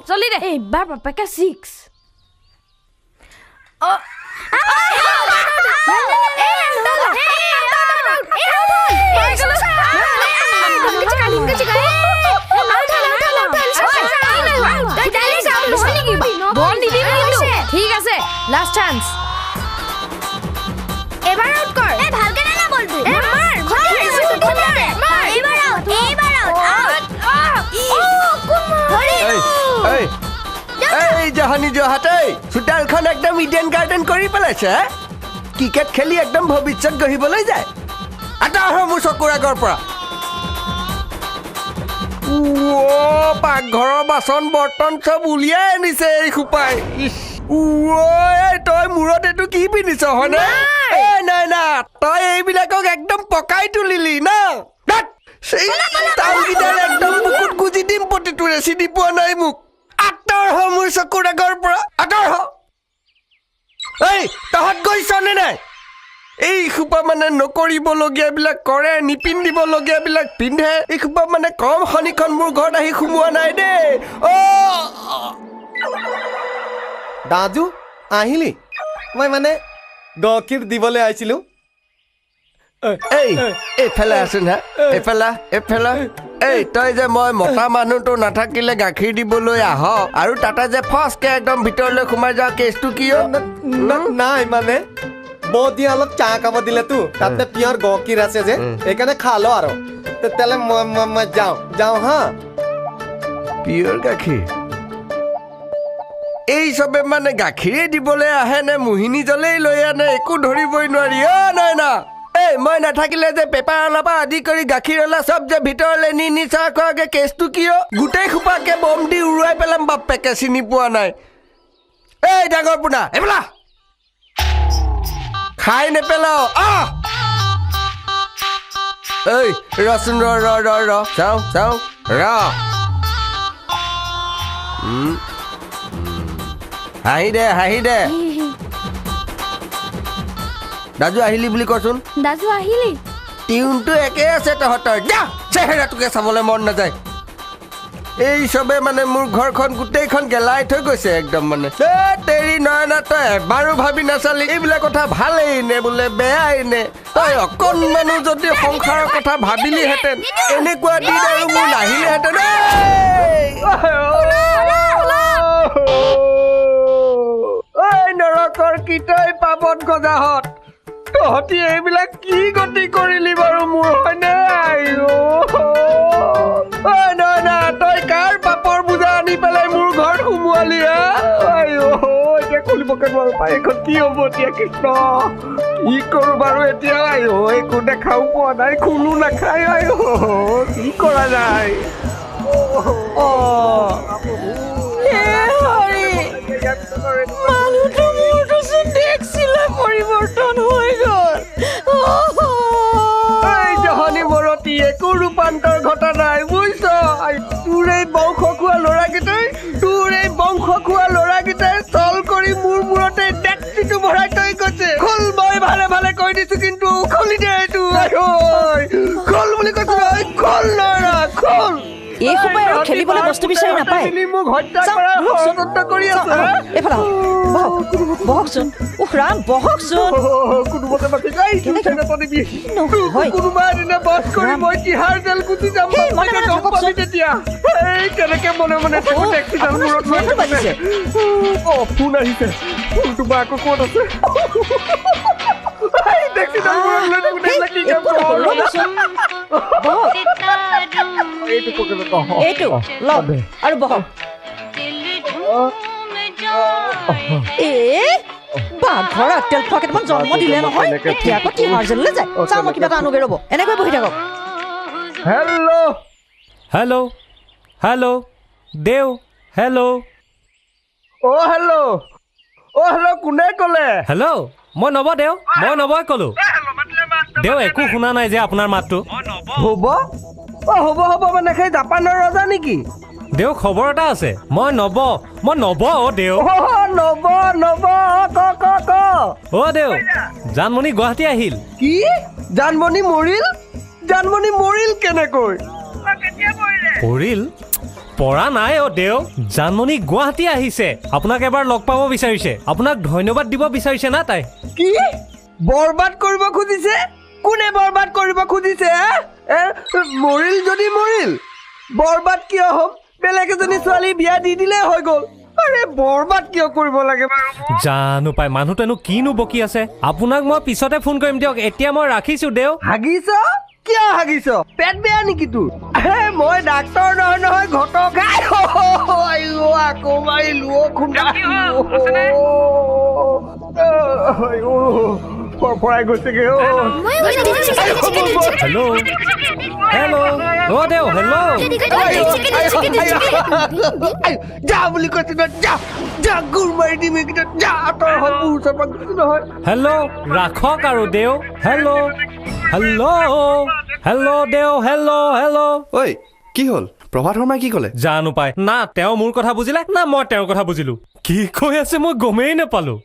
জলদি দে এইবাৰ বাপেকে 6 ঠিক আছে লাষ্ট চান্স এবাৰ আউট কৰ ভালকে না বলবি মাৰ এবাৰ আউট এই জাহানি জহাতে চোতালখন একদম ইডেন গাৰ্ডেন কৰি পেলাইছে ক্ৰিকেট খেলি একদম ভৱিষ্যত গঢ়িবলৈ যায় আটাৰ মোৰ চকুৰ আগৰ পৰা পাকঘৰৰ বাচন বৰ্তন চব উলিয়াই আনিছে এই সোপাই তই মূৰত এইটো কি পিন্ধিছ হয়নে নাই না তই এইবিলাকক একদম পকাই তুলিলি না একদম বুকুত গুজি দিম প্ৰতিটোৰে চিনি পোৱা নাই মোক আঁতৰ হ মোৰ চকুৰ আগৰ পৰা আঁতৰ হ এই তহঁত গৈছনে নাই এই সোপা মানে নকৰিবলগীয়াবিলাক কৰে নিপিন্ধিবলগীয়াবিলাক পিন্ধে এই সোপা মানে কম শনিখন মোৰ ঘৰত আহি সোমোৱা নাই দেই দাজু আহিলি মই মানে গকিৰ দিবলৈ আহিছিলোঁ এইফালে আছোন হা এইফালে এই তই যে মই মতা মানুহটো নাথাকিলে গাখীৰ দিবলৈ আহ আৰু তাতে যে ফচকে একদম ভিতৰলৈ সোমাই যাওঁ কেছটো কি নাই মানে বৌদিয়ে অলপ চাহ খাব দিলেতো তাতে পিয়ৰ গকিৰ আছে যে সেইকাৰণে খালো আৰু তেতিয়াহ'লে মই যাওঁ হা পিয়ৰ গাখীৰ এই চবে মানে গাখীৰে দিবলৈ আহে নে মোহিনী জলেই লৈ আনে একো ধৰিবই নোৱাৰি নাই না এই মই নাথাকিলে যে পেপাৰ অলাৰ পৰা আদি কৰি গাখীৰ অলা চব যে ভিতৰলৈ নি চাহ খোৱাকে কেছটো কিয় গোটেই সোপাকে বম দি উৰুৱাই পেলাম বাপেকে চিনি পোৱা নাই এই ডাঙৰ পোনা এইবোলা খাই নেপেলাও এই ৰচোন ৰ চাওঁ ৰ হাঁহি দে দাজু আহিলি বুলি কচোন দাজু আহিলি টিউনটো একে আছে তহঁতৰ যা চেহেৰাটোকে চাবলৈ মন নাযায় এই চবে মানে মোৰ ঘৰখন গোটেইখন গেলাই থৈ গৈছে একদম মানে তেৰি নয়না তই এবাৰো ভাবি নাচালি এইবিলাক কথা ভালেই নে বোলে বেয়াই নে তই অকণমানো যদি সংসাৰৰ কথা ভাবিলিহেঁতেন এনেকুৱা দিন আৰু মোৰ নাহিলেহেঁতেন নৰকৰ কিতৈ পাবত গজাহত তহঁতি এইবিলাক কি গতি কৰিলি বাৰু মোৰ হয়নে না তই কাৰ পাপৰ বোজা আনি পেলাই মোৰ ঘৰত সোমোৱালি এতিয়া খুলিবকে নোৱাৰো পাই এইখন কি হ'ব এতিয়া কৃষ্ণ কি কৰো বাৰু এতিয়া একো দেখাও পোৱা নাই খুলো নাখায় কি কৰা যায় মানুহটো মোৰতো চোন দেখিছিলে পৰিৱৰ্তন হৈ গ'ল জহনি মৰতি একো ৰূপান্তৰ ঘটা নাই বুজিছ তোৰ এই বংশ খোৱা ল'ৰাকেইটাই চল কৰি মোৰ মূৰতে ডেক্সিটো ভৰাই থৈ গৈছে খোল মই ভালে কৈ দিছো কিন্তু খুলি দে এইটো খোল বুলি কৈছো খোল ল'ৰা খোল এই সোপাই আৰু খেলিবলৈ বস্তু বিচাৰি নাপায় মোক হত্যা কৰাৰ ষড়যন্ত্ৰ কৰি আছে এইফালে বহকচোন ৰাম বহকচোন কোনোবাকে বাকি কোনোবা এদিনা বধ কৰি মই তিহাৰ জেল গুচি যাম তেতিয়া কেনেকে মনে টেক্সি যাম মূৰত ফোন আহিছে ফোনটো বা আকৌ ক'ত আছে এইটো আৰু বহক বাঘৰ আগতেল খোৱা কেইটামান জন্ম দিলে নহয় এতিয়া আকৌ তিহাৰ জেললৈ যায় চাওঁ মই কিবা এটা আনোগে ৰ'ব এনেকৈ বহি থাকক হেল্ল' দেউ হেল্ল' কোনে ক'লে হেল্ল' মই নবই ক'লো দেউ একো শুনা নাই যে আপোনাৰ মাতটো হ'ব মানে সেই জাপানৰ ৰজা নেকি দেউ খবৰ এটা আছে মই নব দেউ দেউ জানমণি গুৱাহাটী আহিল কি জানমণি মৰিল কেনেকৈ পৰিল পৰা নাই অ' দেও জানমণি গুৱাহাটী আহিছে আপোনাক এবাৰ লগ পাব বিচাৰিছে আপোনাক ধন্যবাদ দিব বিচাৰিছে না তাই কি বৰবাদ কৰিব খুজিছে কোনে বৰবাদ কৰিব খুজিছে মৰিল যদি মৰিল বৰবাদ কিয় হ'ম বেলেগ এজনী ছোৱালী বিয়া দি দিলে হৈ গ'ল আৰে বৰবাদ কিয় কৰিব লাগে জানো পাই মানুহটোৱেনো কিনো বকি আছে আপোনাক মই পিছতে ফোন কৰিম দিয়ক এতিয়া মই ৰাখিছো দেও হাগিছ কিয় হাগিছ পেট বেয়া নেকি তোৰ মই ডাক্তৰ নহয় ঘটক আকৌ মাৰিলো ফৰাই গৈছেগে হেল্ল' হেল্ল' অ' দেও হেল্ল' যা বুলি কৈছে যা গুৰ মাৰি দিম এইকেইটা যা আঁতৰ হ'ব ওচৰ পৰা গৈছো নহয় হেল্ল' ৰাখক আৰু দেও হেল্ল' হেল্ল' হেল্ল' দেও হেল্ল' ঐ কি হ'ল প্ৰভাত শৰ্মাই কি ক'লে জানো পাই না তেওঁ মোৰ কথা বুজিলে না মই তেওঁৰ কথা বুজিলো কি কৈ আছে মই গমেই নাপালো